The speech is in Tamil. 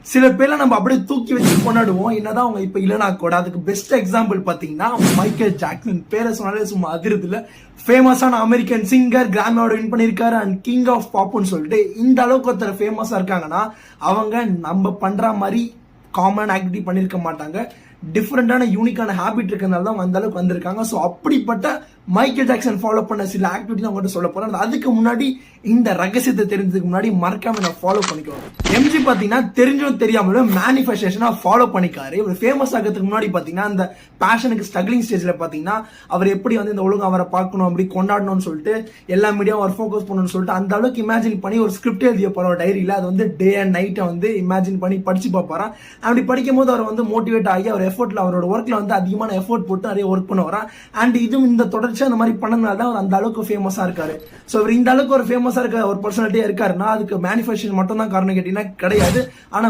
சில பேர்லாம் நம்ம அப்படியே தூக்கி வச்சு கொண்டாடுவோம், என்னதான் அவங்க இப்ப இல்லைனா கூட. அதுக்கு பெஸ்ட் எக்ஸாம்பிள் பாத்தீங்கன்னா மைக்கேல் ஜாக்சன். பேரை சொன்னாலே சும்மா அதிருதுல. ஃபேமஸான அமெரிக்கன் சிங்கர், கிராமி அவார்டு வின் பண்ணியிருக்காரு அண்ட் கிங் ஆஃப் பாப்னு சொல்லிட்டு. இந்த அளவுக்கு ஒருத்தர் ஃபேமஸா இருக்காங்கன்னா அவங்க நம்ம பண்ற மாதிரி காமன் ஆக்டிவிட்டி பண்ணியிருக்க மாட்டாங்க. டிஃப்ரெண்டான யூனிக்கான ஹேபிட் இருக்கிறதுனால தான் அந்த அளவுக்கு வந்திருக்காங்க. ஸோ அப்படிப்பட்ட மைக்கேல் ஜாக்சன் ஃபாலோ பண்ண சில ஆக்டிவிட்டி தான் உங்கள்கிட்ட சொல்ல போறேன். அதுக்கு முன்னாடி இந்த ரகசியத்தை தெரிஞ்சதுக்கு முன்னாடி மறக்காம நான் ஃபாலோ பண்ணிக்குவோம். எம்ஜி பாத்தீங்கன்னா தெரிஞ்சும் தெரியாமலும் மேனிஃபெஸ்டேஷனா ஃபாலோ பண்ணிக்காரு. இவர் ஃபேமஸ் ஆகிறதுக்கு முன்னாடி பாத்தீங்கன்னா அந்த பேஷனுக்கு ஸ்ட்ரகிளிங் ஸ்டேஜ்ல பாத்தீங்கன்னா அவர் எப்படி வந்து இந்த உலகம் அவரை பார்க்கணும், அப்படி கொண்டாடணும்னு சொல்லிட்டு எல்லா மீடியாவும் அவர் ஃபோக்கஸ் பண்ணணும்னு சொல்லிட்டு அந்த அளவுக்கு இமேஜின் பண்ணி ஒரு ஸ்கிரிப்ட் எழுதிய போற டைரியில அது வந்து டே அண்ட் நைட்டை வந்து இமேஜின் பண்ணி படிச்சு பார்ப்பாராம். அப்படி படிக்கும் போது அவர் வந்து மோட்டிவேட் ஆகி அவர் எஃபோர்ட்ல அவரோட ஒர்க்ல வந்து அதிகமான எஃபோர்ட் போட்டு நிறைய ஒர்க் பண்ண வரா. அண்ட் இதுவும் இந்த தொடர்ச்சியா அந்த மாதிரி பண்ணதுனால தான் அவர் அந்த அளவுக்கு ஃபேமஸா இருக்காரு. ஸோ இவர் இந்த அளவுக்கு ஒரு ஃபேமஸா இருக்க ஒரு பர்சனாலிட்டியா இருக்காருன்னா அதுக்கு மேனிஃபெஸ்டேஷன் மட்டும் தான் காரணம் கேட்டீங்கன்னா கிடையாது. ஆனா